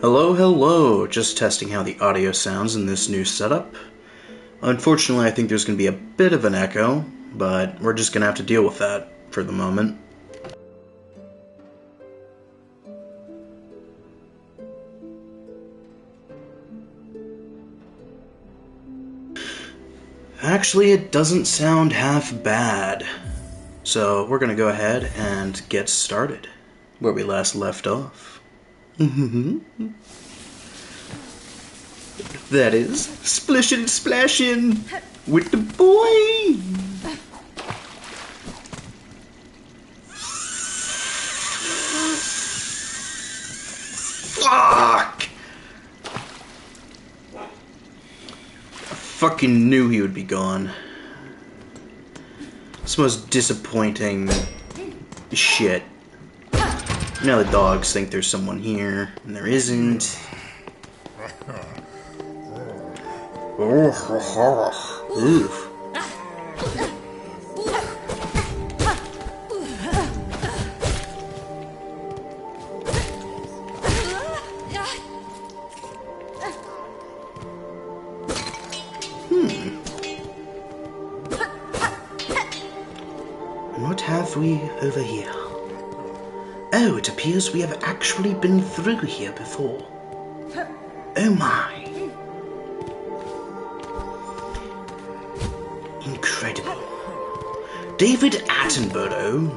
Hello, hello! Just testing how the audio sounds in this new setup. Unfortunately, I think there's going to be a bit of an echo, but we're just going to have to deal with that for the moment. Actually, it doesn't sound half bad. So we're going to go ahead and get started where we last left off. That is, splishin' and splashin' with the boy! Fuck! I fucking knew he would be gone. It's the most disappointing shit. Now the dogs think there's someone here, and there isn't. Oof. What have we over here? Oh, it appears we have actually been through here before. Oh my. Incredible. David Attenborough.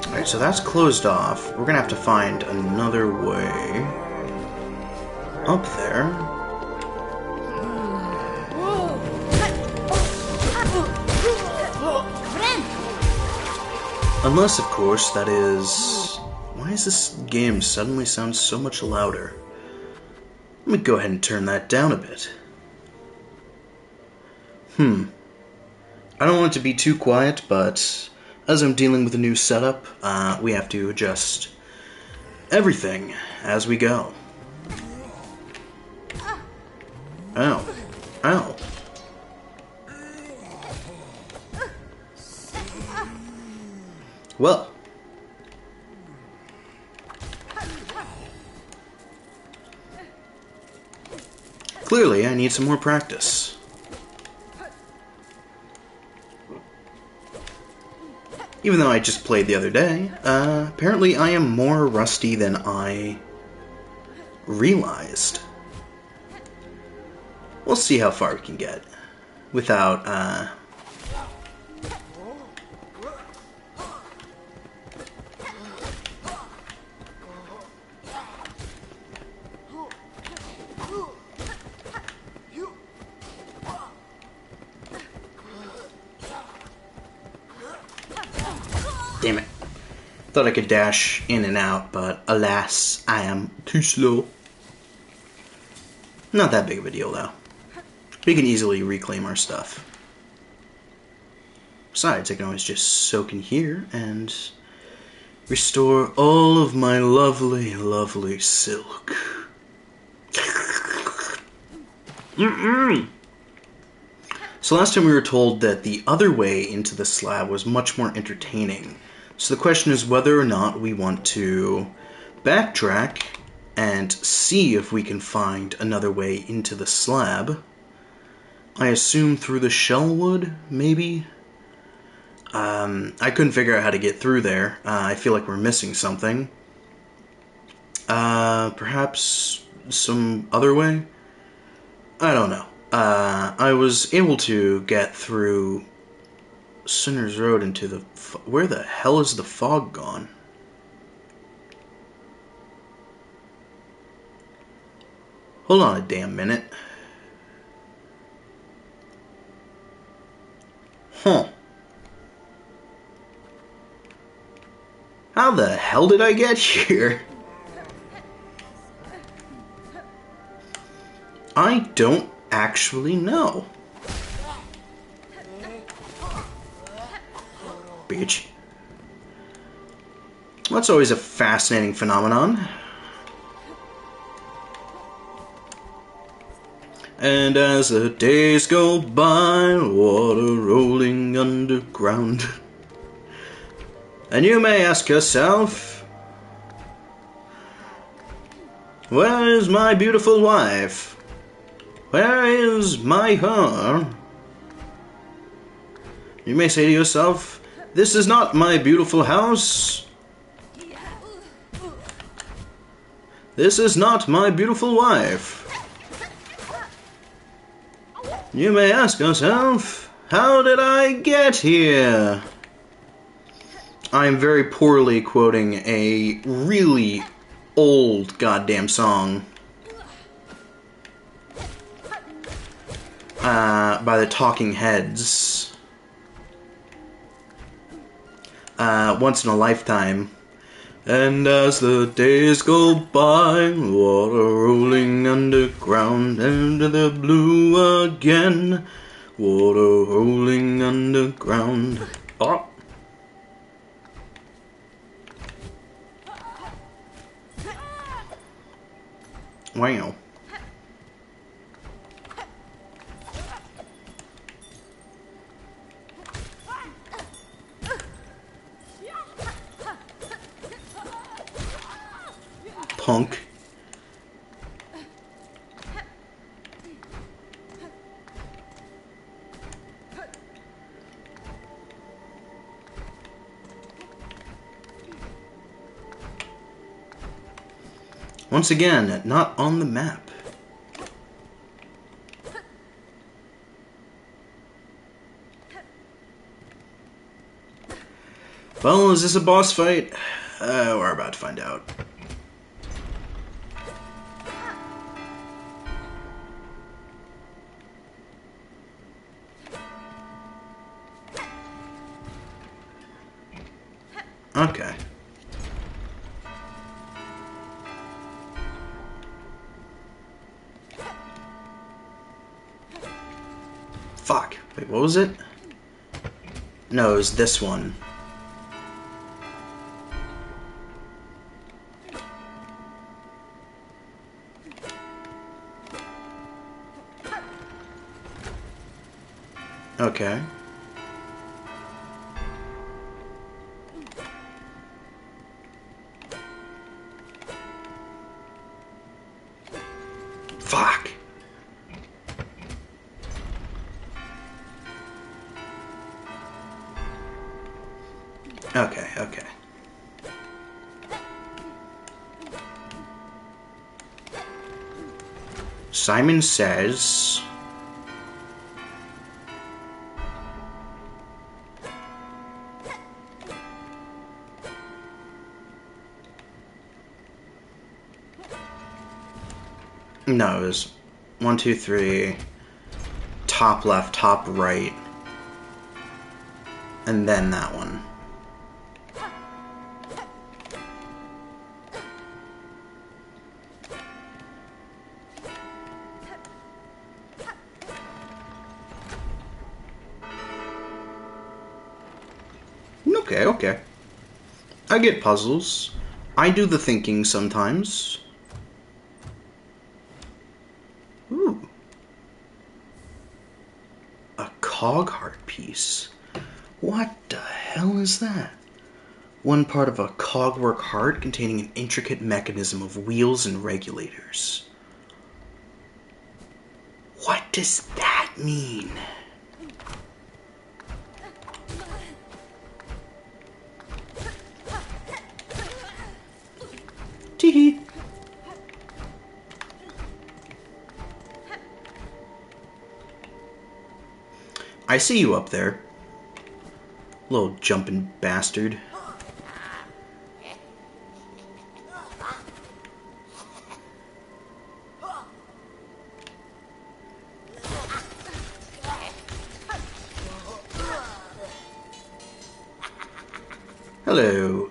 Alright, so that's closed off. We're gonna have to find another way up there. Unless, of course, that is... Why does this game suddenly sound so much louder? Let me go ahead and turn that down a bit. I don't want it to be too quiet, but as I'm dealing with a new setup, we have to adjust everything as we go. Ow. Ow. Well. Clearly, I need some more practice. Even though I just played the other day, apparently I am more rusty than I realized. We'll see how far we can get without, Damn it. Thought I could dash in and out, but alas, I am too slow. Not that big of a deal, though. We can easily reclaim our stuff. Besides, I can always just soak in here and restore all of my lovely, lovely silk. So last time we were told that the other way into the slab was much more entertaining. So the question is whether or not we want to backtrack and see if we can find another way into the slab. I assume through the shellwood, maybe? I couldn't figure out how to get through there. I feel like we're missing something. Perhaps some other way? I don't know. I was able to get through Sinner's Road into the... Where the hell is the fog gone? Hold on a damn minute. Huh. How the hell did I get here? I don't actually know. Bitch. That's always a fascinating phenomenon. And as the days go by, water rolling underground. And you may ask yourself, where is my beautiful wife? Where is my her? You may say to yourself, this is not my beautiful house. This is not my beautiful wife. You may ask yourself, how did I get here? I'm very poorly quoting a really old goddamn song by the Talking Heads. Once in a Lifetime. And as the days go by, water rolling underground into the blue again. Water rolling underground. Oh. Wow. Punk. Once again, not on the map. Well, is this a boss fight? We're about to find out. Okay. Fuck. Wait, what was it? No, it was this one. Okay. Fuck. Okay, okay. Simon says... No, it was 1, 2, 3, top left, top right, and then that one. Okay, okay. I get puzzles. I do the thinking sometimes. Ooh. A cog heart piece. What the hell is that? One part of a cogwork heart containing an intricate mechanism of wheels and regulators. What does that mean? Tee-hee. I see you up there. Little jumping bastard. Hello,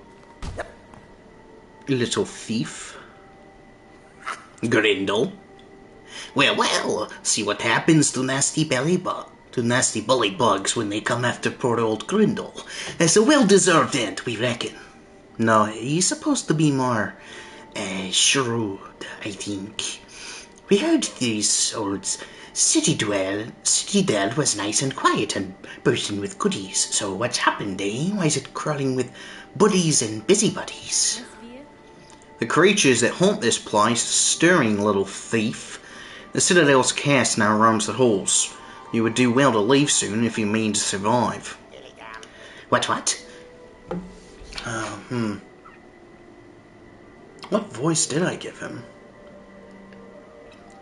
little thief. Grindel. Well, see what happens to nasty bully bugs when they come after poor old Grindel. It's a well-deserved end, we reckon. No, he's supposed to be more shrewd, I think. We heard these old city dwell was nice and quiet and bursting with goodies. So what's happened, eh? Why is it crawling with bullies and busybodies? The creatures that haunt this place, stirring little thief. The Citadel's cast now roams the halls. You would do well to leave soon if you mean to survive. What? What voice did I give him?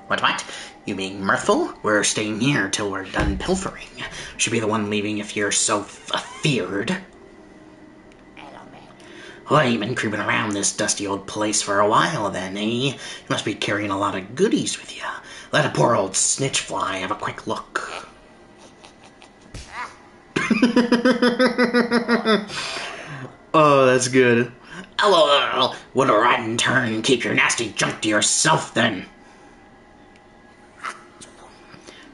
What? You being mirthful? We're staying here till we're done pilfering. Should be the one leaving if you're so afeared. Well, you've been creeping around this dusty old place for a while then, eh? You must be carrying a lot of goodies with you. Let a poor old snitch fly have a quick look. Oh, that's good. Oh, what a rotten turn. Keep your nasty junk to yourself, then.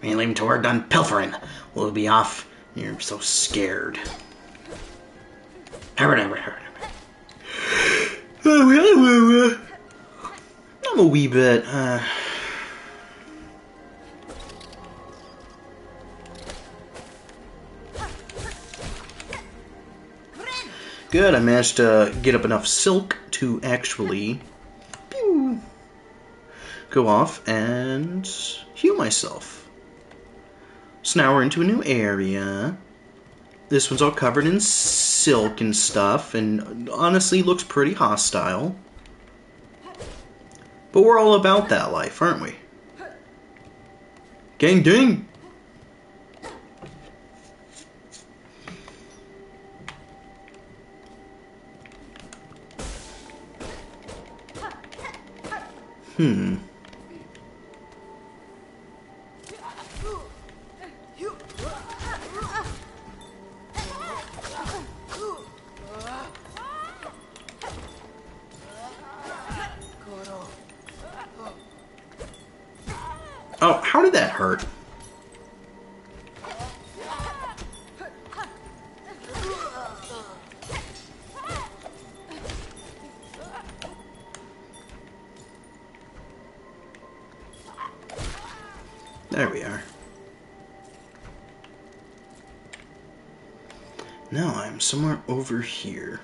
You leave him till we're done pilfering. We'll be off. You're so scared. I'm a wee bit, Good, I managed to get up enough silk to actually go off and heal myself. So now we're into a new area. This one's all covered in silk and stuff, and honestly looks pretty hostile. But we're all about that life, aren't we? Gang ding! Oh, how did that hurt? There we are. Now I'm somewhere over here.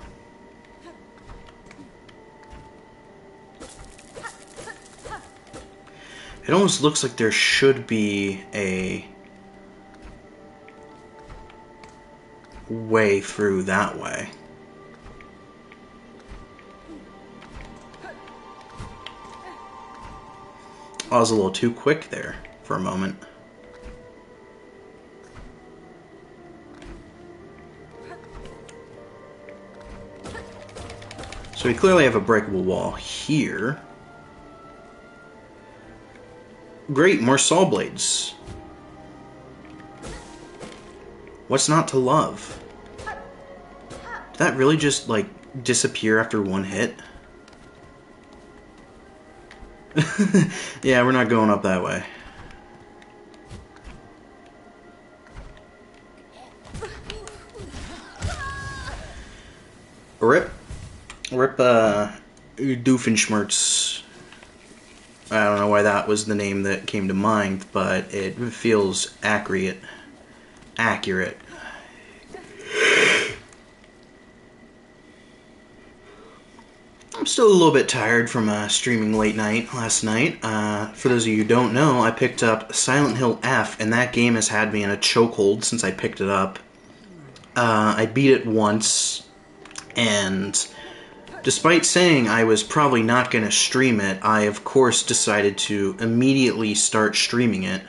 It almost looks like there should be a way through that way. I was a little too quick there for a moment. So we clearly have a breakable wall here. Great, more saw blades. What's not to love? Did that really just, like, disappear after one hit? Yeah, we're not going up that way. Rip, Doofenshmirtz. I don't know why that was the name that came to mind, but it feels accurate. I'm still a little bit tired from streaming late night last night. For those of you who don't know, I picked up Silent Hill F, and that game has had me in a chokehold since I picked it up. I beat it once, and despite saying I was probably not going to stream it, I of course decided to immediately start streaming it.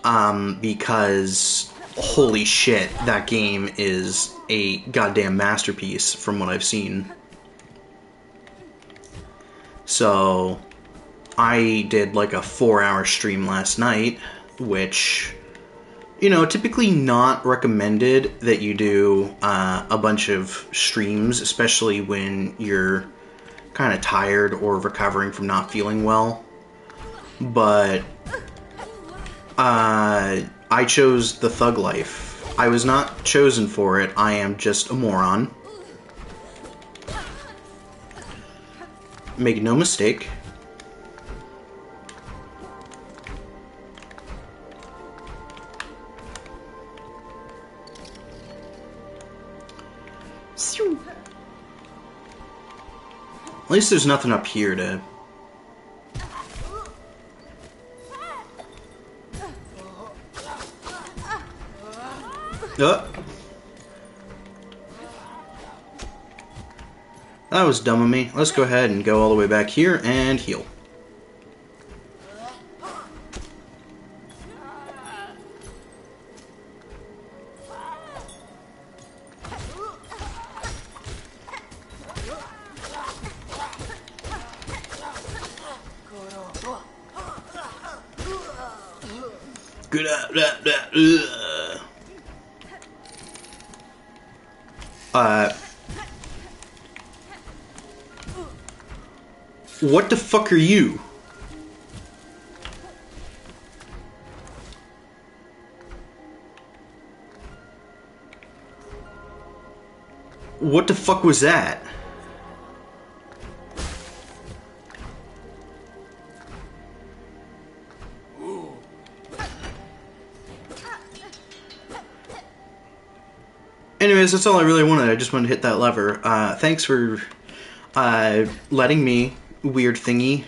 Because, holy shit, that game is a goddamn masterpiece from what I've seen. So, I did like a 4-hour stream last night, which, you know, typically not recommended that you do a bunch of streams, especially when you're kind of tired or recovering from not feeling well. But I chose the thug life. I was not chosen for it. I am just a moron. Make no mistake. least there's nothing up here to... Oh. That was dumb of me. Let's go ahead and go all the way back here and heal. Good. What the fuck are you? What the fuck was that? Anyways, that's all I really wanted. I just wanted to hit that lever. Thanks for letting me, weird thingy.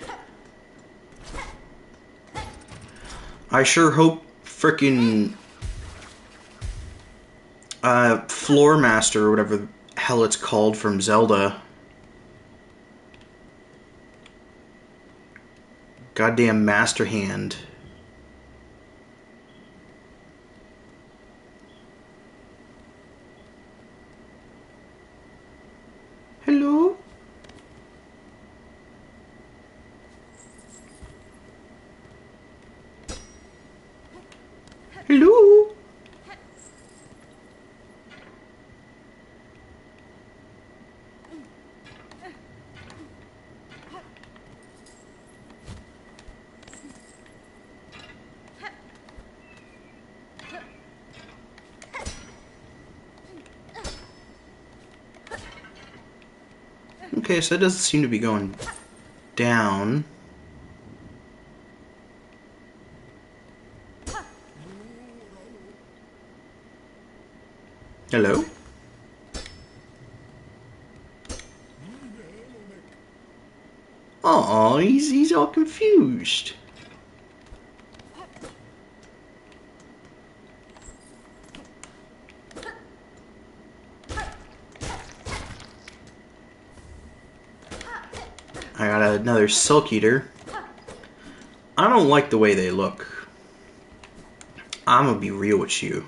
I sure hope frickin' Floor Master, or whatever the hell it's called from Zelda. Goddamn Master Hand. Hello? Hello? Okay, so it doesn't seem to be going down. Hello? Aw, he's all confused. I got another Silk Eater. I don't like the way they look. I'm gonna be real with you.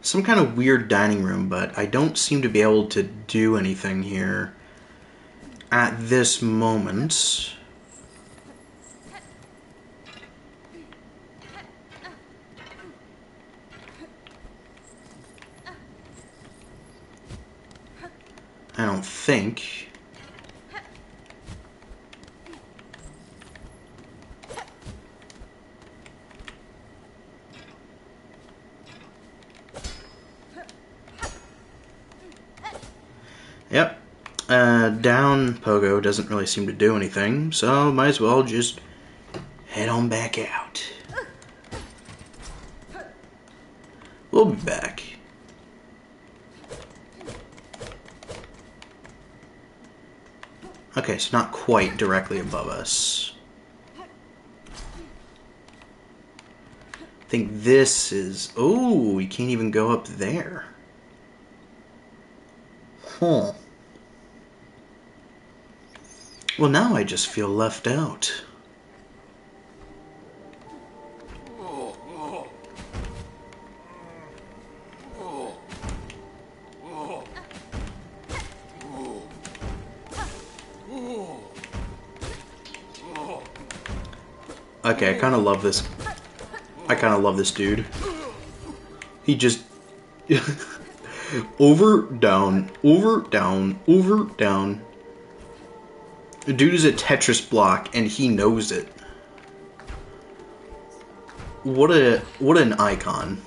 Some kind of weird dining room, but I don't seem to be able to do anything here at this moment. I don't think. Yep. Down Pogo doesn't really seem to do anything, so might as well just head on back out. We'll be back. Okay, so not quite directly above us. I think this is... Oh, we can't even go up there. Huh. Well, now I just feel left out. Okay, I kind of love this. I kind of love this dude. He just... over, down, over, down, over, down. The dude is a Tetris block, and he knows it. What an icon.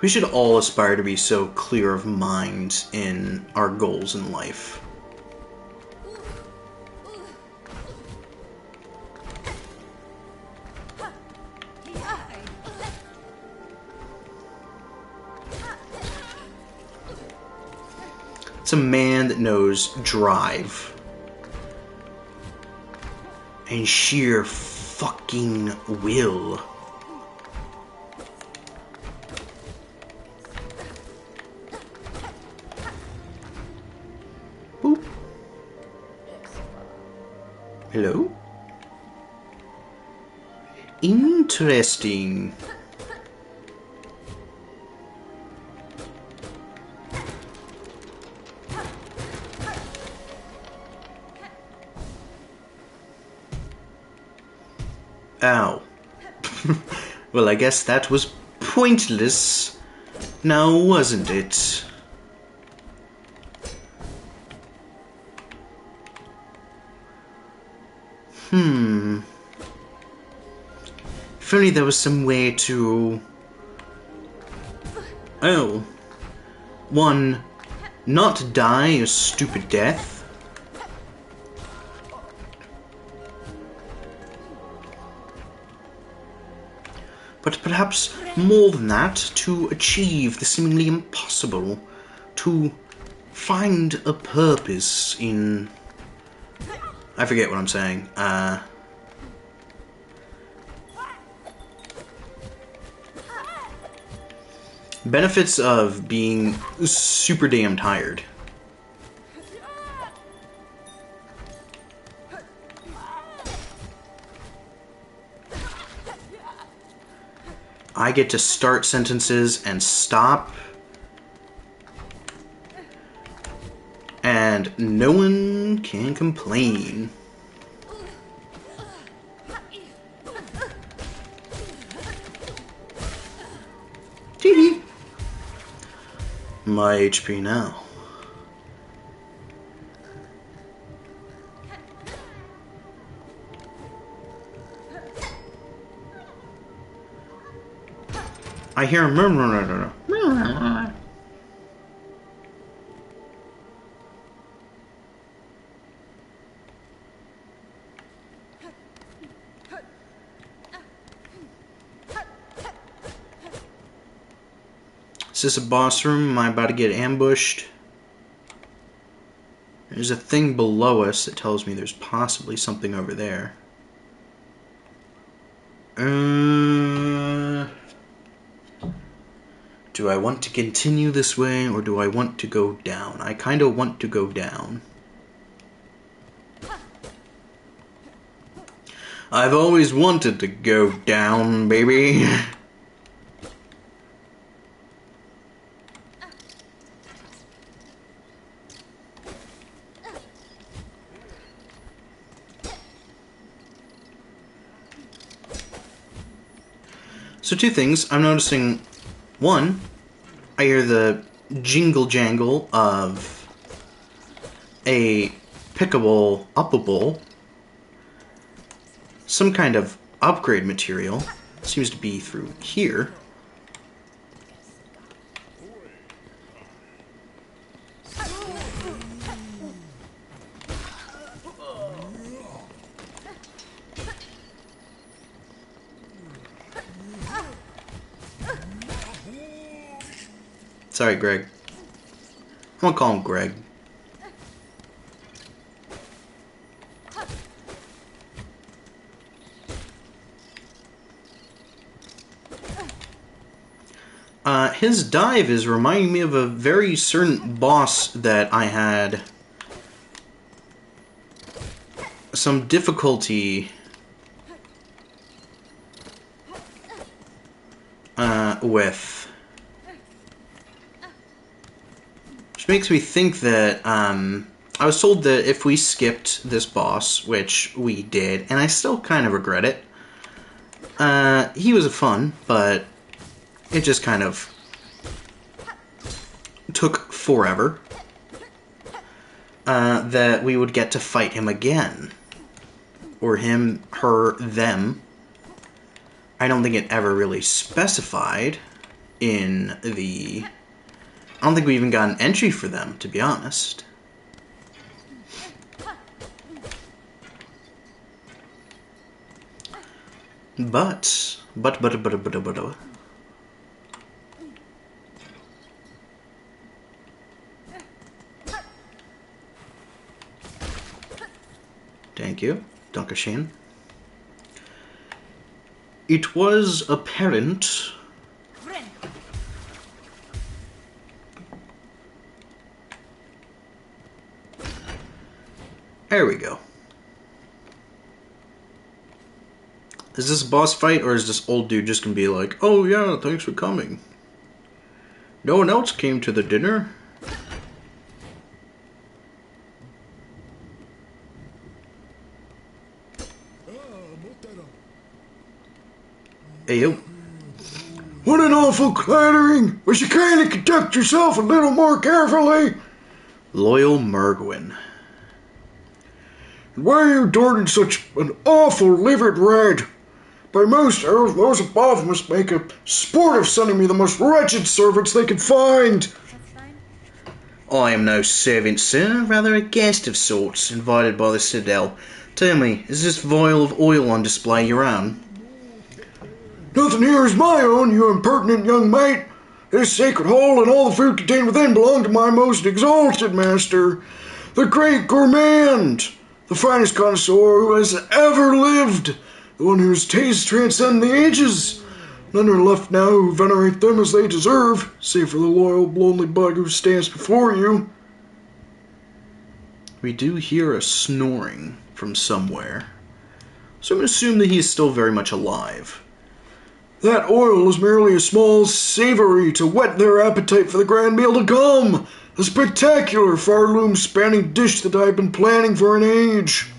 We should all aspire to be so clear of mind in our goals in life. It's a man that knows drive. And sheer fucking will. Boop. Hello? Interesting. Ow. Well, I guess that was pointless, now wasn't it? If only there was some way to... Oh. One, not die a stupid death. But perhaps more than that, to achieve the seemingly impossible. To find a purpose in... I forget what I'm saying. Benefits of being super damn tired. I get to start sentences and stop. And no one can complain. TV. My HP now. I hear a murmur. Is this a boss room? Am I about to get ambushed? There's a thing below us that tells me there's possibly something over there. Do I want to continue this way, or do I want to go down? I kind of want to go down. I've always wanted to go down, baby. So two things I'm noticing. One, I hear the jingle jangle of a pickable, uppable, some kind of upgrade material. Seems to be through here. Sorry, Greg. I'm gonna call him Greg. His dive is reminding me of a very certain boss that I had some difficulty with. Which makes me think that, I was told that if we skipped this boss, which we did, and I still kind of regret it, he was fun, but it just kind of took forever, that we would get to fight him again. Or him, her, them. I don't think it ever really specified in the... I don't think we even got an entry for them, to be honest. But. Thank you, Dankeschön. It was apparent... There we go. Is this a boss fight, or is this old dude just gonna be like, oh yeah, thanks for coming? No one else came to the dinner? Hey, yo. What an awful clattering! Wish you kindly conduct yourself a little more carefully. Loyal Mergwin. Why are you adorning such an awful livid red? By most arrows, those above must make a sport of sending me the most wretched servants they could find. I am no servant, sir, rather a guest of sorts, invited by the Citadel. Tell me, is this vial of oil on display your own? Nothing here is my own, you impertinent young mate. This sacred hall and all the food contained within belong to my most exalted master, the great gourmand, the finest connoisseur who has ever lived, the one whose tastes transcend the ages. None are left now who venerate them as they deserve, save for the loyal, lonely bug who stands before you. We do hear a snoring from somewhere, so I'm going to assume that he is still very much alive. That oil is merely a small savory to whet their appetite for the grand meal to come. A spectacular, far-loom-spanning dish that I have been planning for an age.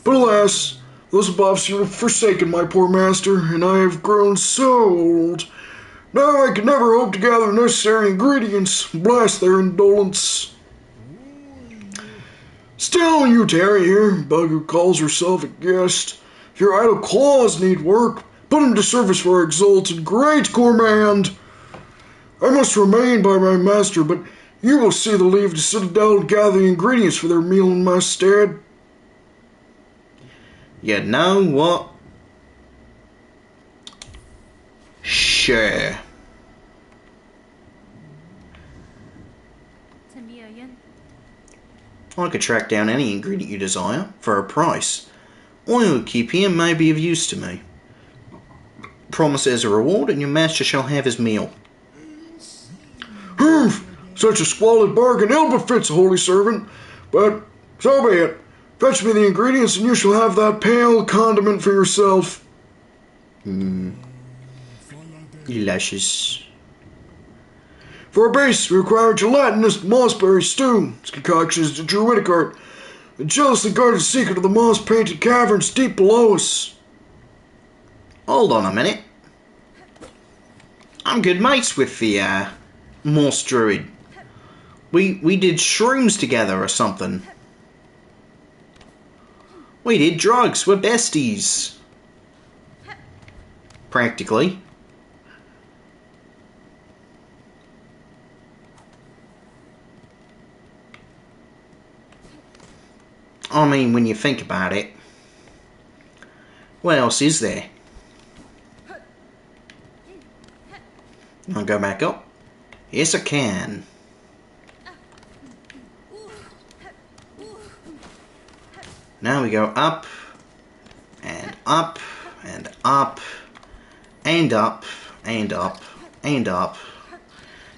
But alas, those above seem to have forsaken my poor master, and I have grown so old. Now I can never hope to gather the necessary ingredients. Blast their indolence. Still, you tarry here, bug who calls herself a guest. If your idle claws need work, put him to service for our exalted great gourmand. I must remain by my master, but you will see the leave the Citadel to gather the ingredients for their meal in my stead. You know what? Sure. I could track down any ingredient you desire for a price. Oil you keep here may be of use to me. Promise as a reward, and your master shall have his meal. Humph! Such a squalid bargain ill befits a holy servant. But so be it. Fetch me the ingredients, and you shall have that pale condiment for yourself. Delicious. For a base, we require gelatinous mossberry stew. Its concoction is the druidic art, a jealously guarded secret of the moss-painted caverns deep below us. Hold on a minute. I'm good mates with the Morse Druid. We did shrooms together or something. We did drugs. We're besties. Practically. I mean, when you think about it. What else is there? I'll go back up. Yes, I can. Now we go up, and up, and up, and up, and up, and up,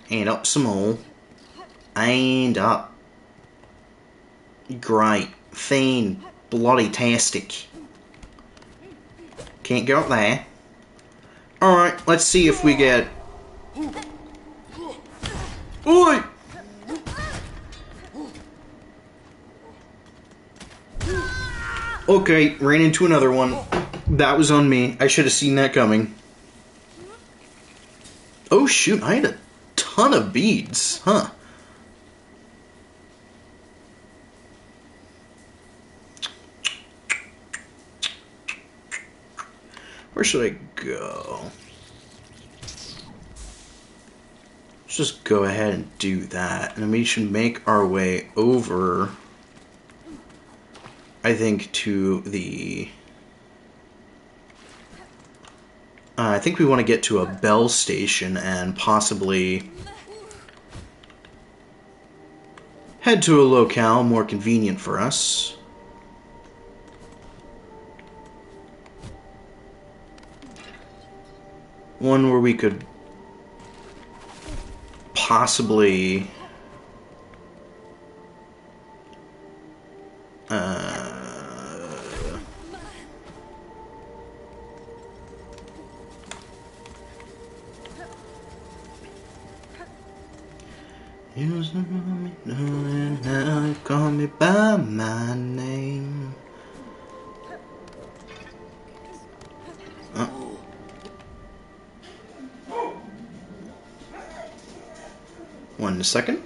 and up some more, and up. Great. Fan. Bloody-tastic. Can't go up there. Alright, let's see if we get... Oi! Okay, ran into another one. That was on me. I should have seen that coming. Oh shoot, I had a ton of beads. Huh. Where should I go? Let's just go ahead and do that. And we should make our way over, I think, to the... I think we want to get to a bell station and possibly head to a locale more convenient for us. one where we could possibly use the moment, knowing now you call me by my name. One second.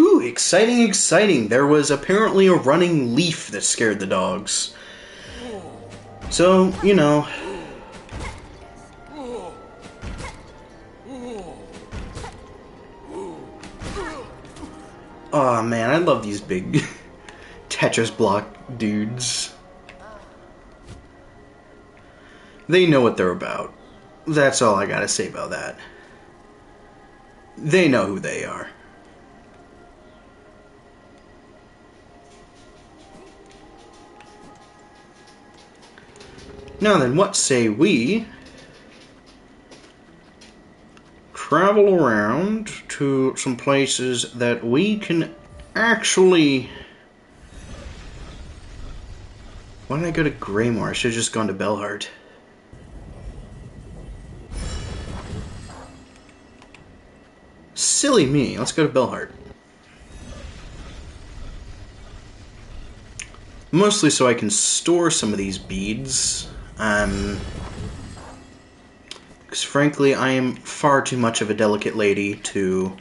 Ooh, exciting, exciting. There was apparently a running leaf that scared the dogs. So, you know. Aw, man, I love these big Tetris block dudes. They know what they're about. That's all I gotta say about that. They know who they are. Now then, what say we travel around to some places that we can actually... Why did I go to Greymore? I should have just gone to Belhart. Silly me. Let's go to Belhart. Mostly so I can store some of these beads. Because frankly, I am far too much of a delicate lady to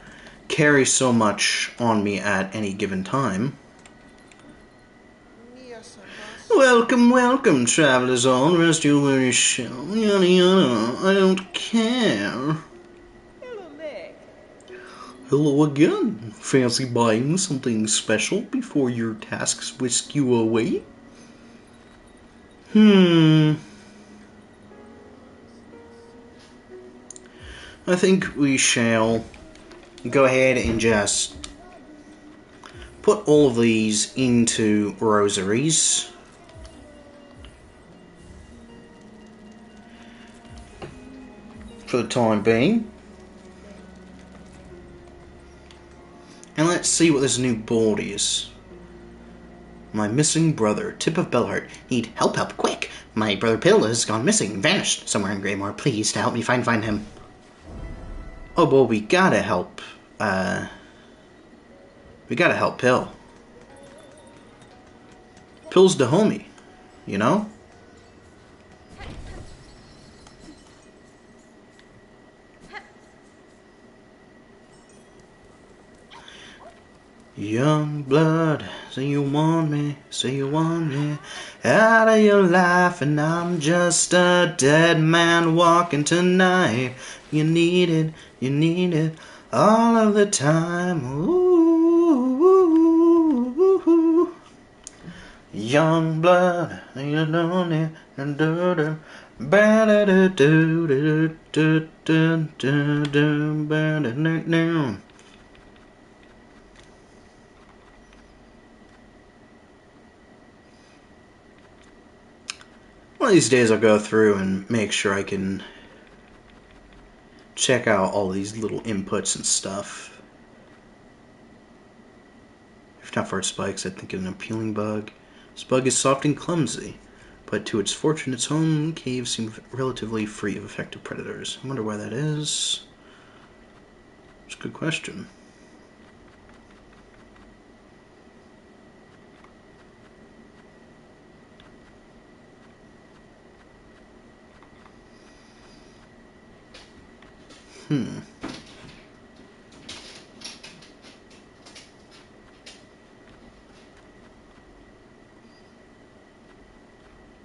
carry so much on me at any given time. Welcome, welcome, travelers all. Rest your weary shell. Yada yada. I don't care. Hello again. Fancy buying something special before your tasks whisk you away? I think we shall go ahead and just put all of these into rosaries. For the time being. And let's see what this new board is. My missing brother, Tip of Bellheart. Need help, quick. My brother Pill has gone missing, vanished somewhere in Greymore. Please, to help me find him. Oh, well, we gotta help, we gotta help Pill. Pill's the homie, you know? Young blood, say you want me out of your life, and I'm just a dead man walking tonight. You need it all of the time. Ooh. Young blood, you lonely and dirty. One of these days I'll go through and make sure I can check out all these little inputs and stuff. If not for spikes, I think it's an appealing bug. This bug is soft and clumsy, but to its fortune, its home cave seems relatively free of effective predators. I wonder why that is. It's a good question.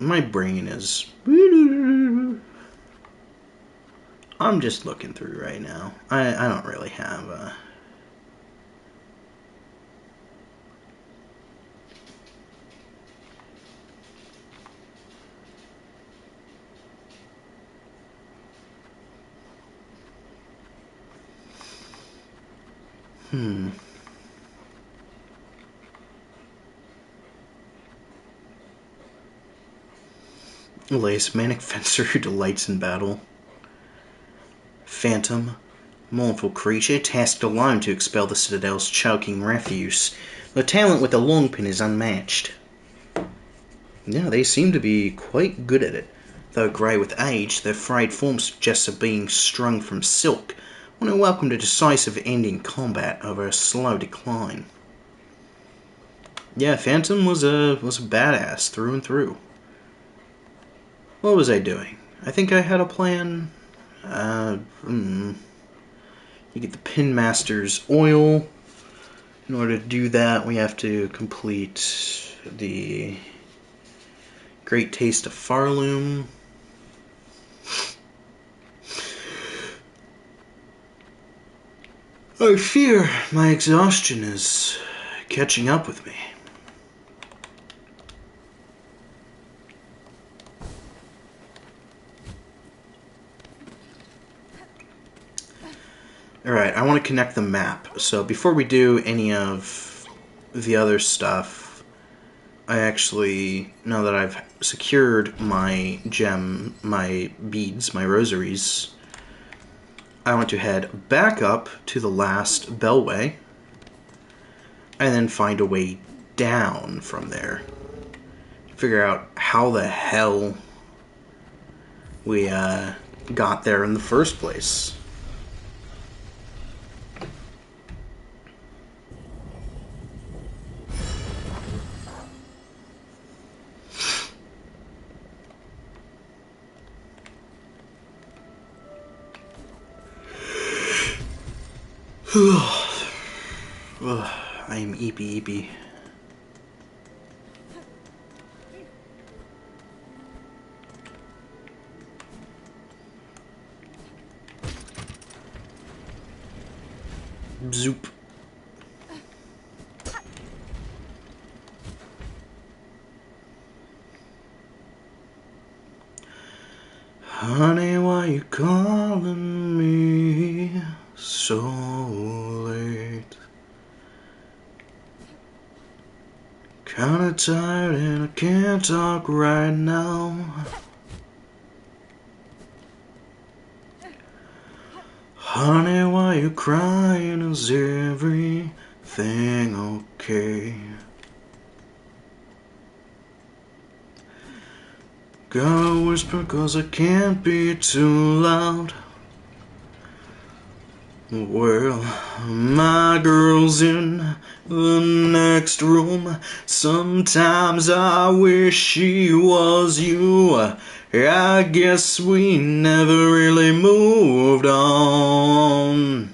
My brain is... I'm just looking through right now. I don't really have a... Lace, manic fencer who delights in battle. Phantom, mournful creature, tasked alone to expel the Citadel's choking refuse. The talent with the long pin is unmatched. Yeah, they seem to be quite good at it. Though grey with age, their frayed form suggests of being strung from silk, when it welcomed a decisive end in combat over a slow decline. Yeah, Phantom was a badass through and through. What was I doing? I think I had a plan. You get the Pin Master's oil. In order to do that, we have to complete the Great Taste of Farloom. I fear my exhaustion is catching up with me. Alright, I want to connect the map. So before we do any of the other stuff, I actually, now that I've secured my gem, my beads, my rosaries, I want to head back up to the last bellway and then find a way down from there. Figure out how the hell we got there in the first place. I am eepy. Zoop. Honey, why you calling me so late? Kinda tired and I can't talk right now. Honey, why you crying? Is everything okay? Gotta whisper 'cause I can't be too loud. Well, my girl's in the next room. Sometimes I wish she was you. I guess we never really moved on.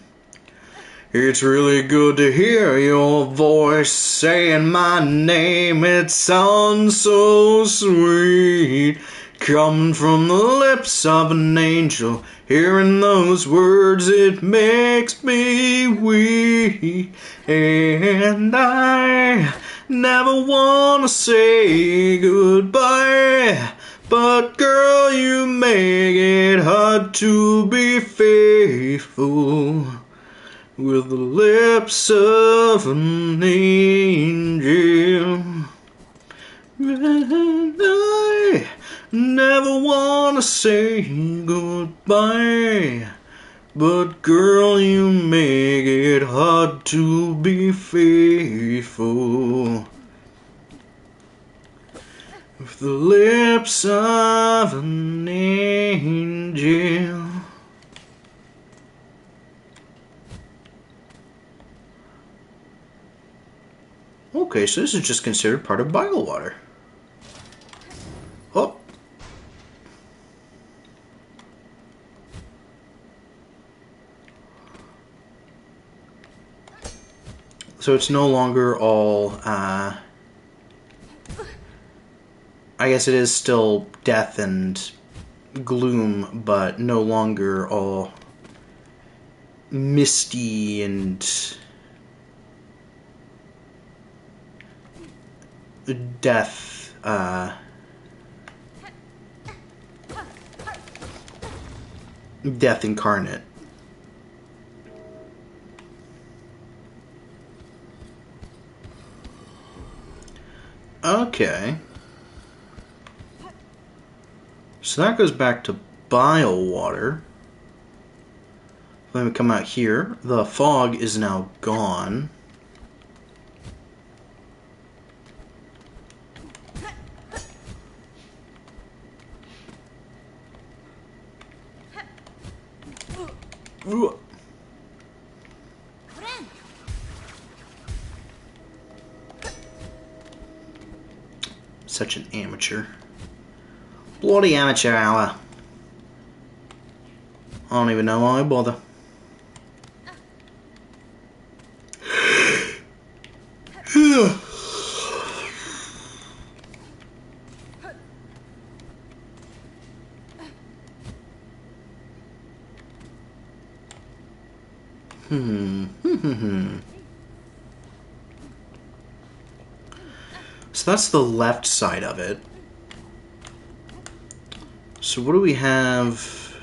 It's really good to hear your voice saying my name. It sounds so sweet, coming from the lips of an angel. Hearing those words, it makes me weak. And I never wanna say goodbye, but girl, you make it hard to be faithful with the lips of an angel. And I never wanna say goodbye, but girl, you make it hard to be faithful with the lips of an angel. Okay, so this is just considered part of bile water. Oh. So it's no longer all, I guess it is still death and gloom, but no longer all misty and death, death incarnate. Okay. So that goes back to bile water. Let me come out here. The fog is now gone. Ooh. Such an amateur. Bloody amateur hour. I don't even know why I bother. So that's the left side of it. So what do we have?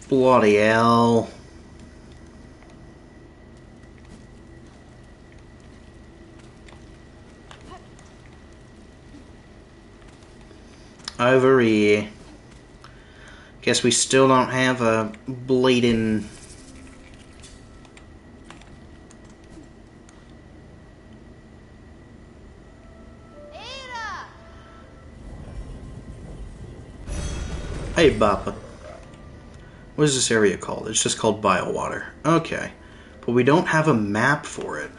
Bloody hell. Over here. Guess we still don't have a bleeding... Hey, Bappa. What is this area called? It's just called Biowater. Okay. But we don't have a map for it.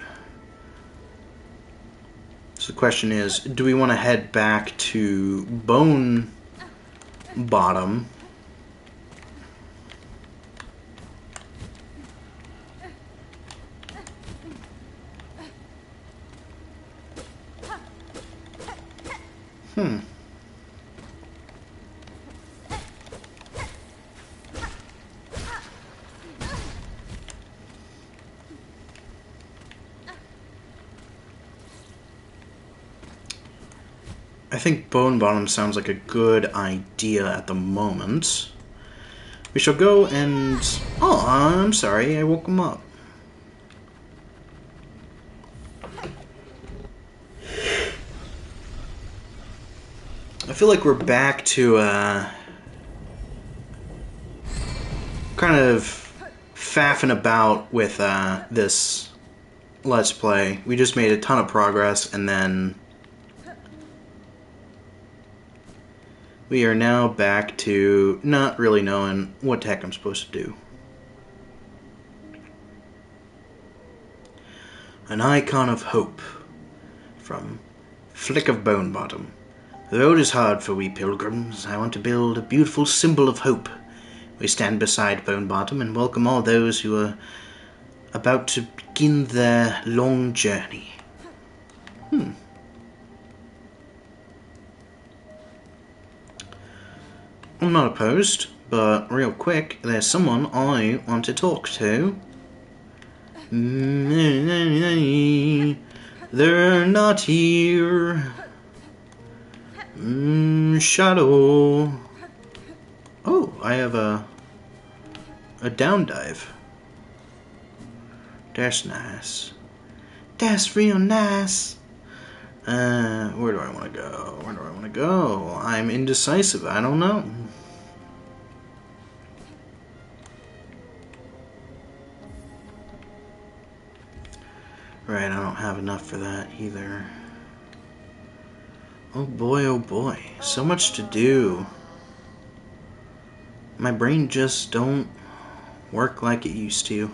So the question is, do we want to head back to Bone Bottom? I think Bone Bottom sounds like a good idea at the moment. We shall go and... Oh, I'm sorry, I woke him up. I feel like we're back to, kind of faffing about with, this Let's Play. We just made a ton of progress, and then... we are now back to not really knowing what the heck I'm supposed to do. An icon of hope from Flick of Bone Bottom. The road is hard for we pilgrims. I want to build a beautiful symbol of hope. We stand beside Bone Bottom and welcome all those who are about to begin their long journey. I'm not opposed, but real quick, there's someone I want to talk to. They're not here. Shadow. Oh, I have a down dive. That's nice. That's real nice. Where do I want to go? Where do I want to go? I'm indecisive. I don't know. Right, I don't have enough for that either. Oh boy, so much to do. My brain just don't work like it used to.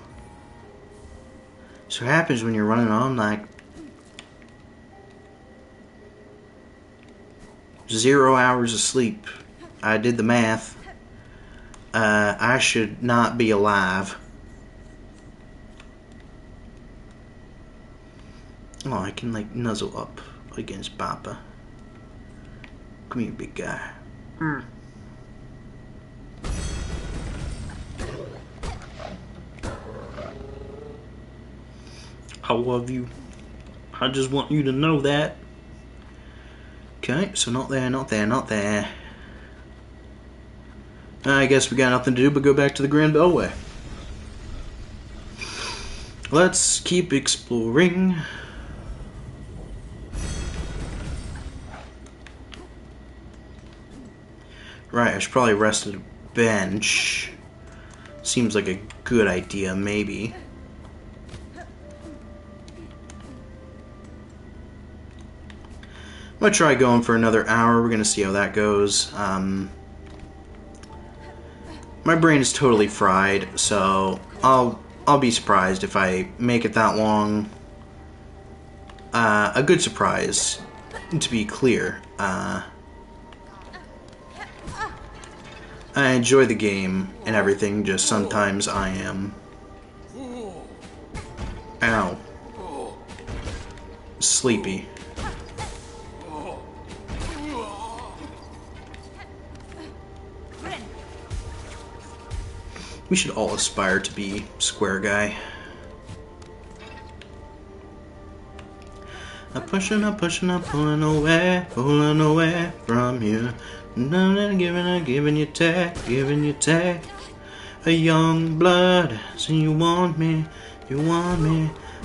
So what happens when you're running on like 0 hours of sleep? I did the math. I should not be alive. Oh, I can like nuzzle up against Papa. Come here, big guy. I love you. I just want you to know that. Okay, so not there, not there, not there. I guess we got nothing to do but go back to the Grand Beltway. Let's keep exploring. Right, I should probably rest at a bench. Seems like a good idea, maybe. I'm gonna try going for another hour. We're gonna see how that goes. My brain is totally fried, so I'll be surprised if I make it that long. A good surprise, to be clear. I enjoy the game and everything, just sometimes I am... Ow. Sleepy. We should all aspire to be Square Guy. I'm pushing, pulling away from you. I'm giving you tech. A young blood, so you want me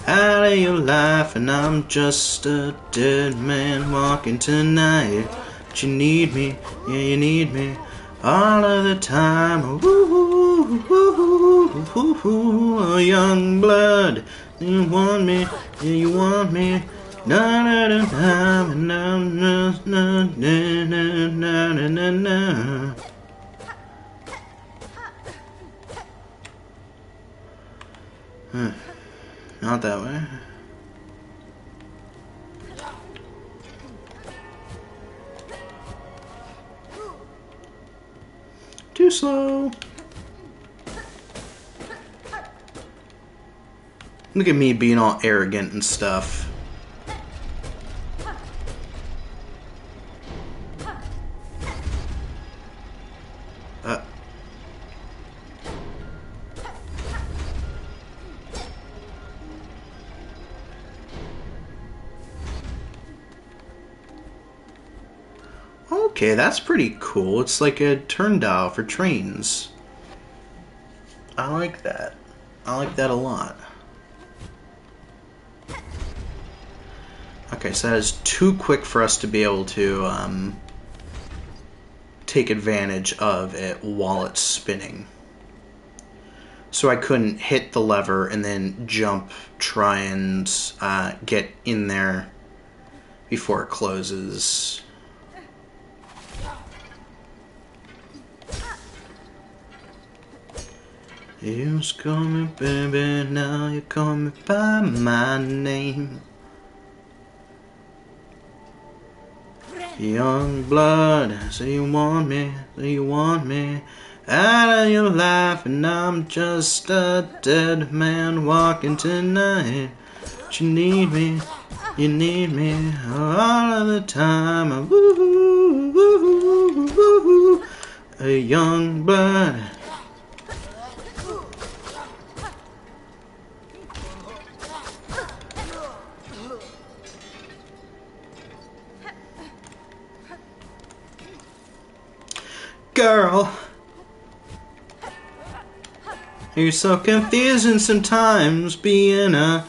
out of your life, and I'm just a dead man walking tonight. But you need me, yeah, you need me all of the time. Ooh, a young blood, you want me, yeah, you want me. Na na na na na na na na na na. Not that way. Too slow. Look at me being all arrogant and stuff. Okay, that's pretty cool. It's like a turn dial for trains. I like that. I like that a lot. Okay, so that is too quick for us to be able to take advantage of it while it's spinning. So I couldn't hit the lever and then jump, try and get in there before it closes. You was calling me baby, now you call me by my name. Young blood, say you want me, out of your life, and I'm just a dead man walking tonight. But you need me all of the time. Woo, a young blood. Girl, you're so confusing sometimes being a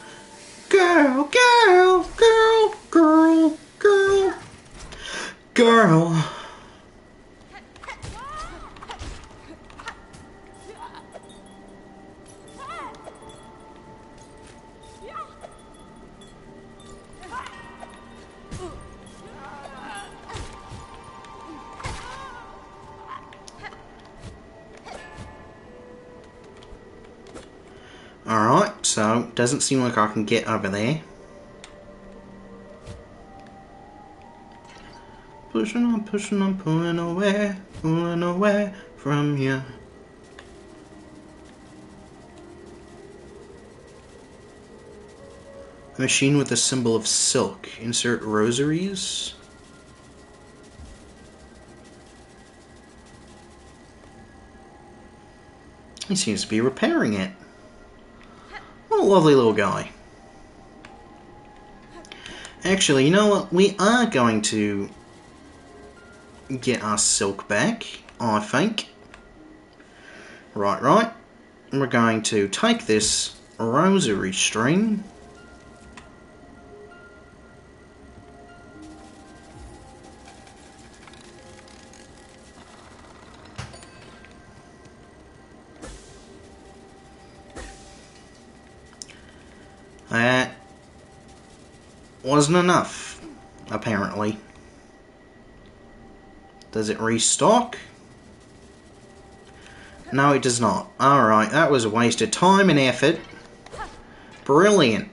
girl. Alright, so doesn't seem like I can get over there. Pushing on, pulling away from you. A machine with a symbol of silk. Insert rosaries. He seems to be repairing it. What a lovely little guy. Actually, you know what? We are going to get our silk back, I think. Right. We're going to take this rosary string. That wasn't enough, apparently. Does it restock? No, it does not. Alright, that was a waste of time and effort. Brilliant.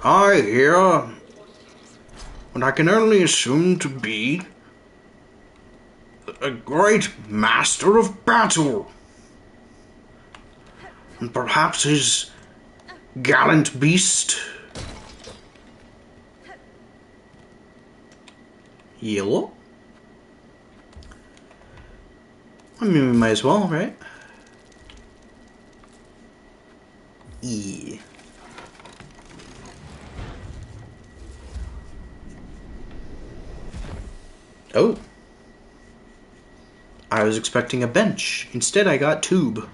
I hear what I can only assume to be a great master of battle, and perhaps his gallant beast. Yellow? I mean, we might as well, right? Yeah. Oh. I was expecting a bench. Instead, I got tube.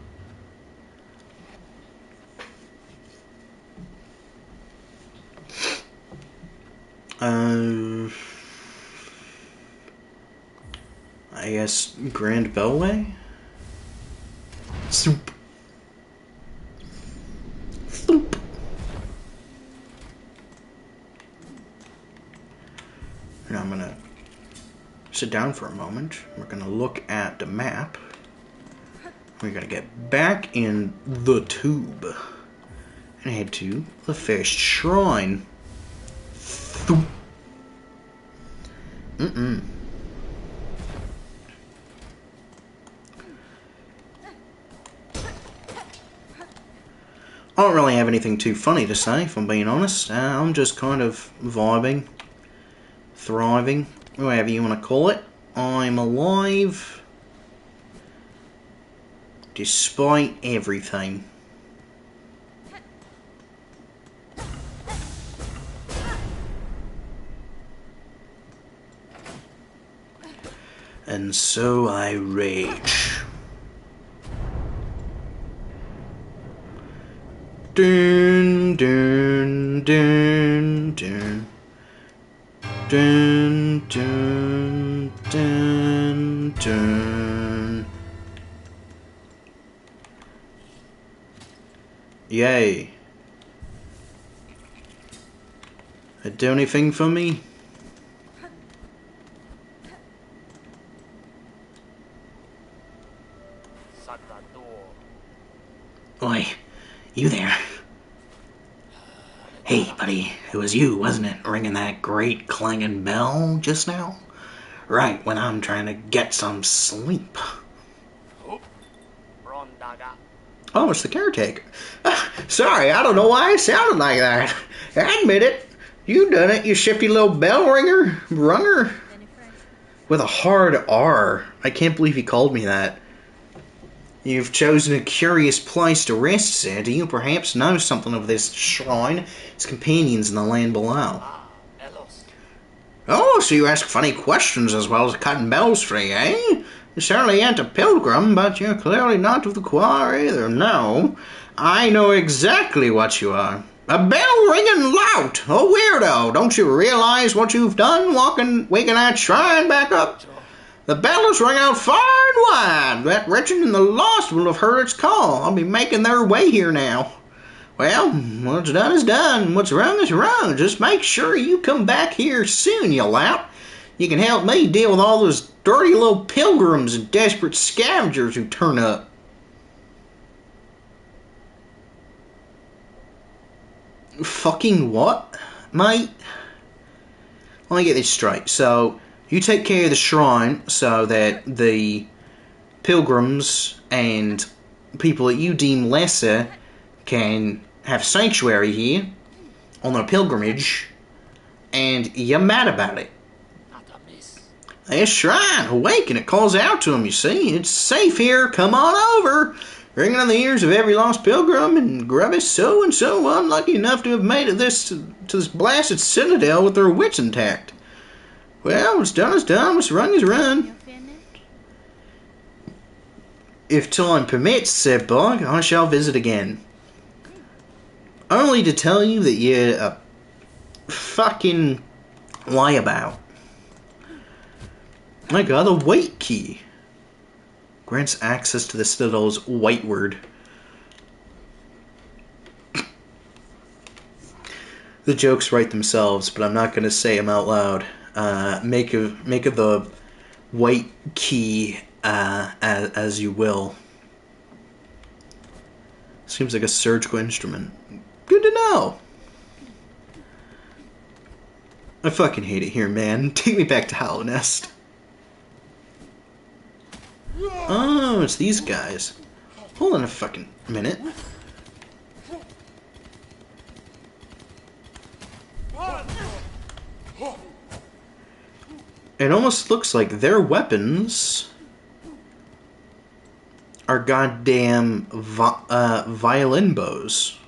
I guess Grand Bellway? Soup. Soup. And I'm gonna sit down for a moment. We're gonna look at the map. We're gonna get back in the tube and head to the first shrine. Thump. Mm-mm. I don't really have anything too funny to say, if I'm being honest. I'm just kind of vibing, thriving, whatever you want to call it. I'm alive, despite everything. And so I rage. Dun dun dun dun dun dun dun dun. Yay. Do anything for me? Oi, you there? Hey, buddy, it was you, wasn't it, ringing that great clanging bell just now? Right when I'm trying to get some sleep. Oh, it's the caretaker. Sorry, I don't know why it sounded like that. I admit it. You done it, you shifty little bell runger. With a hard R. I can't believe he called me that. You've chosen a curious place to rest, sir. Do you perhaps know something of this shrine, its companions in the land below? Oh, so you ask funny questions as well as cutting bells for you, eh? You certainly ain't a pilgrim, but you're clearly not of the choir either. No, I know exactly what you are. A bell ringing lout! A weirdo! Don't you realize what you've done waking that shrine back up? The bell has rung out far and wide. That wretched and the lost will have heard its call. I'll be making their way here now. Well, what's done is done. What's wrong is wrong. Just make sure you come back here soon, you lout. You can help me deal with all those dirty little pilgrims and desperate scavengers who turn up. Fucking what, mate? Let me get this straight. So, you take care of the shrine so that the pilgrims and people that you deem lesser can have sanctuary here on their pilgrimage, and you're mad about it. This shrine, awaken, it calls out to them, you see. It's safe here, come on over. Ringing on the ears of every lost pilgrim and grubby so-and-so unlucky enough to have made it to this blasted citadel with their wits intact. Well, what's done is done, what's run is run. If time permits, said Bog, I shall visit again. Only to tell you that you're a fucking layabout. I got a white key. Grants access to the Citadel's whiteward. The jokes write themselves, but I'm not going to say them out loud. Make of the white key as you will. Seems like a surgical instrument. Good to know. I fucking hate it here, man. Take me back to Hollow Nest. Oh, it's these guys. Hold on a fucking minute. It almost looks like their weapons are goddamn violin bows.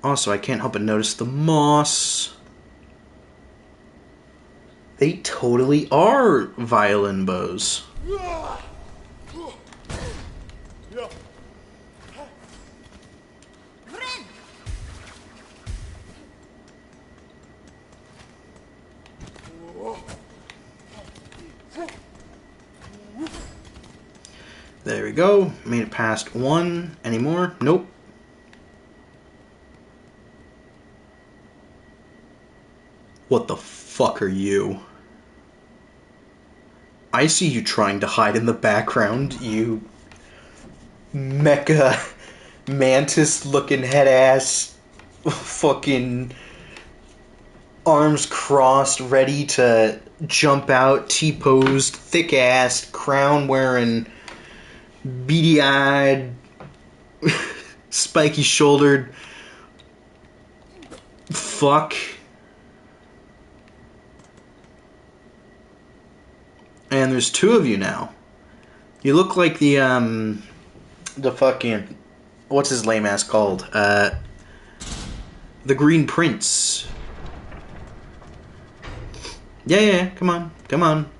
Also, I can't help but notice the moss. They totally are violin bows. There we go. Made it past one. Any more? Nope. What the fuck are you? I see you trying to hide in the background, you mecha mantis looking head ass fucking arms crossed, ready to jump out, T-posed, thick-assed, crown-wearing, beady-eyed, spiky-shouldered fuck. And there's two of you now. You look like the fucking, what's his lame ass called? The Green Prince. Yeah, come on.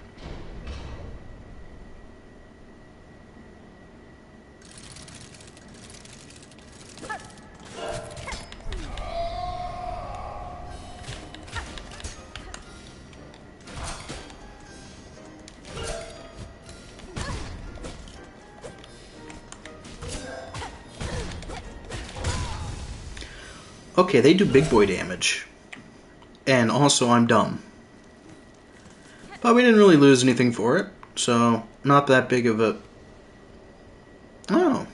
Okay, they do big boy damage. And also, I'm dumb. But we didn't really lose anything for it, so not that big of a... Oh!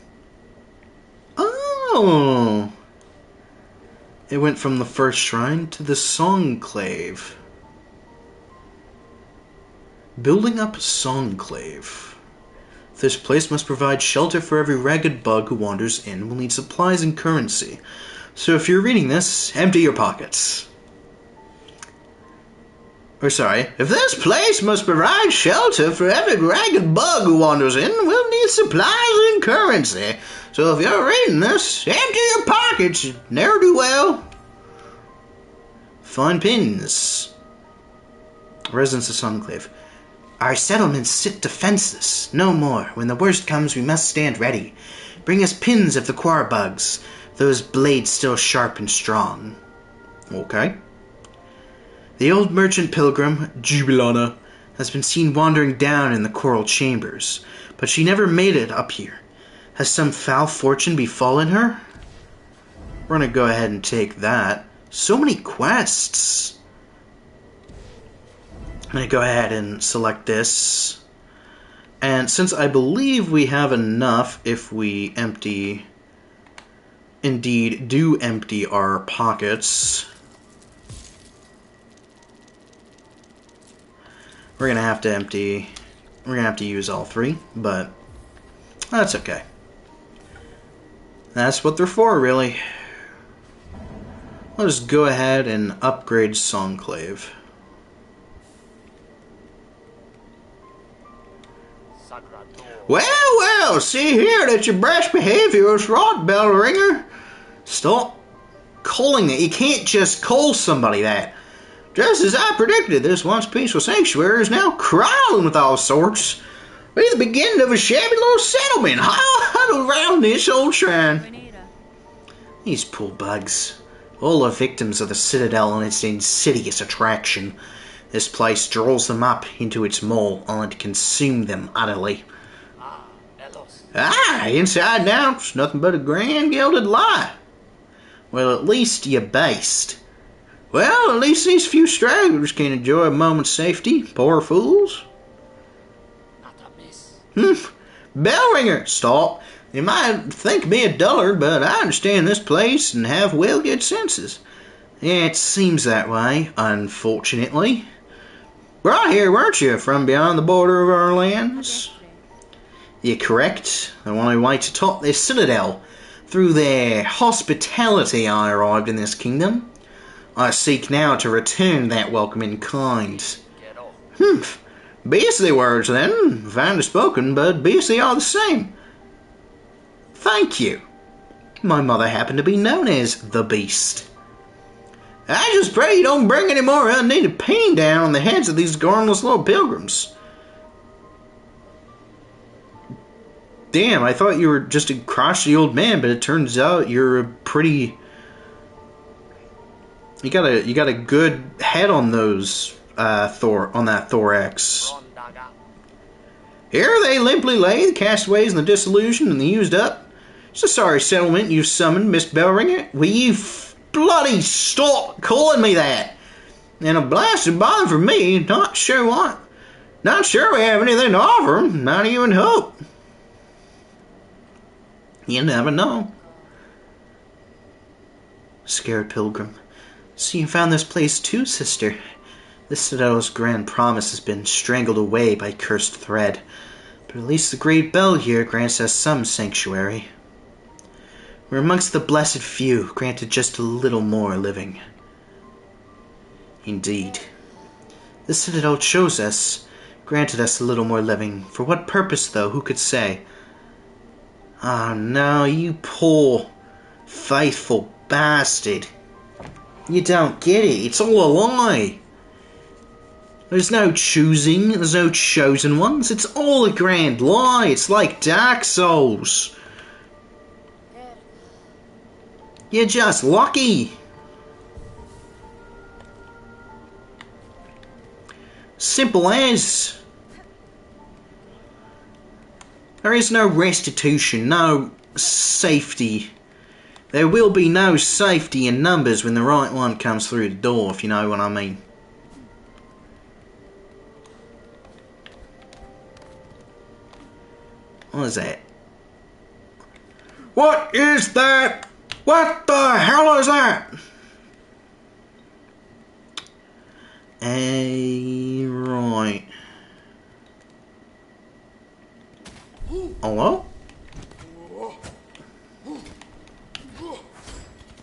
It went from the first shrine to the Songclave. Building up Songclave. This place must provide shelter for every ragged bug who wanders in will need supplies and currency. So if you're reading this, empty your pockets. Or sorry, if this place must provide shelter for every ragged bug who wanders in, we'll need supplies and currency. So if you're reading this, empty your pockets. Ne'er do well. Find pins. Residents of Sunclave. Our settlements sit defenseless. No more. When the worst comes, we must stand ready. Bring us pins of the quarry bugs. Those blades still sharp and strong. Okay. The old merchant pilgrim, Jubilana, has been seen wandering down in the coral chambers, but she never made it up here. Has some foul fortune befallen her? We're gonna go ahead and take that. So many quests. I'm gonna go ahead and select this. And since I believe we have enough if we indeed do empty our pockets, we're gonna have to use all three, but that's okay. That's what they're for, really. Let's go ahead and upgrade Songclave. Well, see here that your brash behavior is wrought, bell ringer. Stop calling it. You can't just call somebody that. Just as I predicted, this once peaceful sanctuary is now crawling with all sorts. Be the beginning of a shabby little settlement huddled around this old shrine. These poor bugs. All are victims of the Citadel and its insidious attraction. This place draws them up into its maw, only to consume them utterly. Inside now, it's nothing but a grand gilded lie. Well, at least you're based. Well, at least these few stragglers can enjoy a moment's safety, poor fools. Bellringer, stop. You might think me a dullard, but I understand this place and have well good senses. It seems that way, unfortunately. Brought here, weren't you, from beyond the border of our lands? You're correct. On my way to top their citadel. Through their hospitality I arrived in this kingdom. I seek now to return that welcome in kind. Beastly words, then. Finely spoken, but beastly all the same. Thank you. My mother happened to be known as the Beast. I just pray you don't bring any more unneeded pain down on the heads of these garmless little pilgrims. Damn, I thought you were just a crotchety old man, but it turns out you're a pretty... You got a good head on those on that thorax. Here they limply lay, the castaways and the disillusioned and the used up. It's a sorry settlement you've summoned, Miss Bellringer. Will you bloody stop calling me that? And a blasted bother for me. Not sure we have anything to offer 'em. Not even hope. You never know. Scared pilgrim. So you found this place too, sister. This Citadel's grand promise has been strangled away by cursed thread, but at least the great bell here grants us some sanctuary. We're amongst the blessed few, granted just a little more living. Indeed. The Citadel chose us, granted us a little more living. For what purpose, though, who could say? Oh no, you poor, faithful bastard. You don't get it, it's all a lie. There's no choosing, there's no chosen ones, it's all a grand lie, it's like Dark Souls. You're just lucky. Simple as. There is no restitution, no safety. There will be no safety in numbers when the right one comes through the door, if you know what I mean. What is that? What is that? What the hell is that? Right. Hello?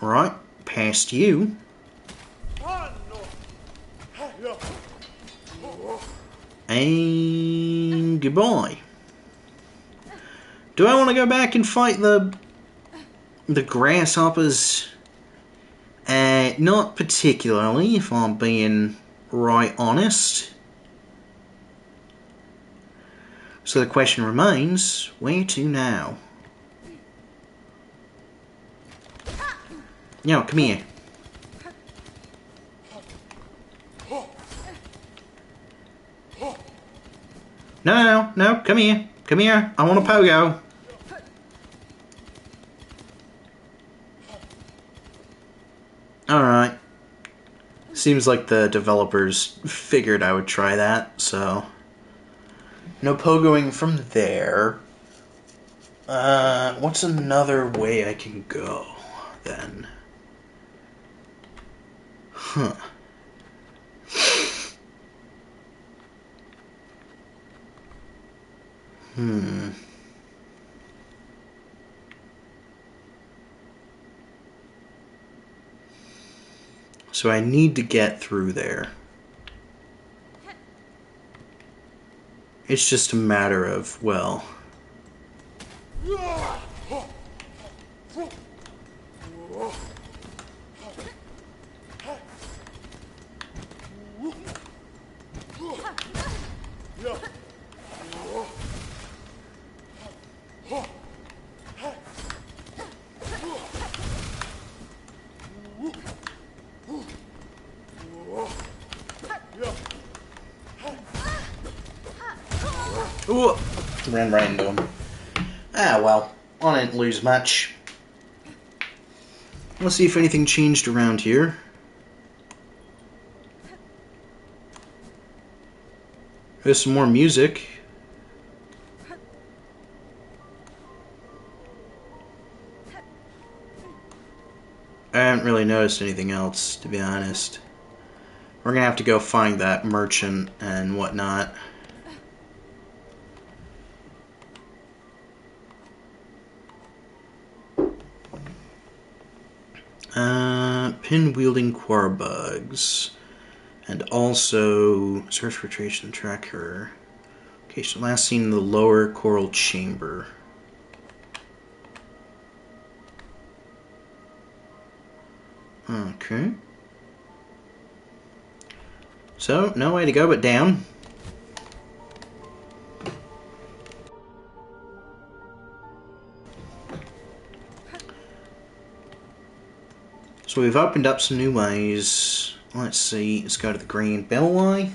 Right, past you. And goodbye. Do I want to go back and fight the grasshoppers? Not particularly, if I'm being right honest. So the question remains, where to now? No, come here. No, come here. Come here, I want a pogo. Alright. Seems like the developers figured I would try that, so... No pogoing from there. What's another way I can go, then? Huh. So I need to get through there. It's just a matter of, well... Ooh, ran right into him. Ah, well, I didn't lose much. Let's see if anything changed around here. There's some more music. I haven't really noticed anything else, to be honest. We're gonna have to go find that merchant and whatnot. Pin-wielding quarbugs. And also, search for trace and track her. Okay, so last seen in the lower coral chamber. Okay. So, no way to go but down. So we've opened up some new ways. Let's see, let's go to the green bellway.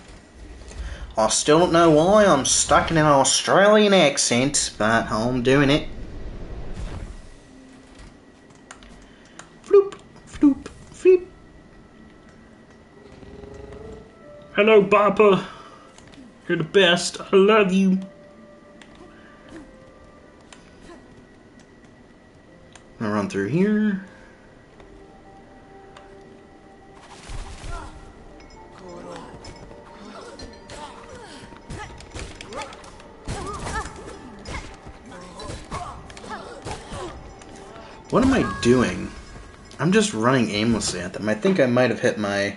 I still don't know why I'm stuck in an Australian accent, but I'm doing it. Floop, floop, floop. Hello, Papa. You're the best. I love you. I'll run through here. What am I doing? I'm just running aimlessly at them. I think I might have hit my...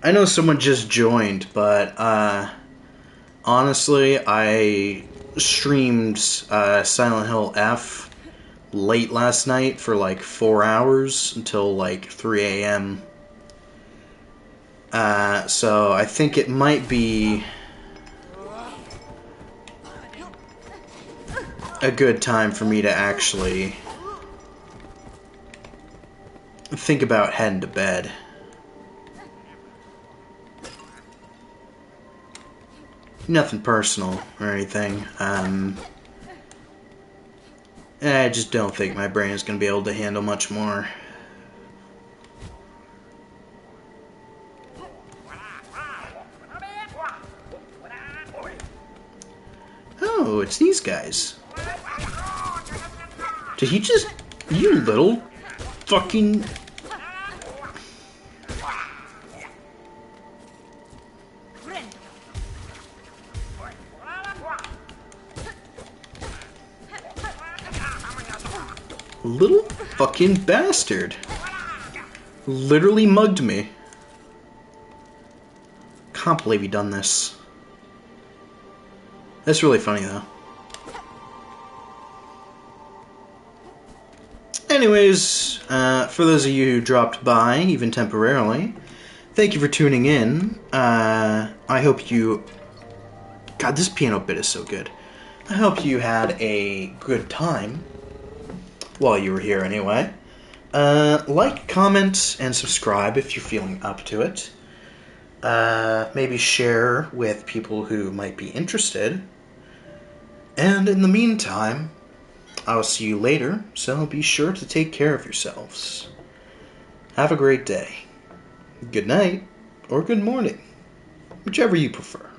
I know someone just joined, but honestly, I streamed Silent Hill F late last night for like 4 hours until like 3 a.m. So I think it might be a good time for me to actually think about heading to bed. Nothing personal or anything. I just don't think my brain is going to be able to handle much more. Oh, it's these guys. Did he just... You little fucking... Little fucking bastard. Literally mugged me. Can't believe he done this. That's really funny though. Anyways, for those of you who dropped by, even temporarily, thank you for tuning in. I hope you... God, this piano bit is so good. I hope you had a good time while you were here anyway. Like, comment, and subscribe if you're feeling up to it. Maybe share with people who might be interested. And in the meantime, I'll see you later, so be sure to take care of yourselves. Have a great day. Good night, or good morning, whichever you prefer.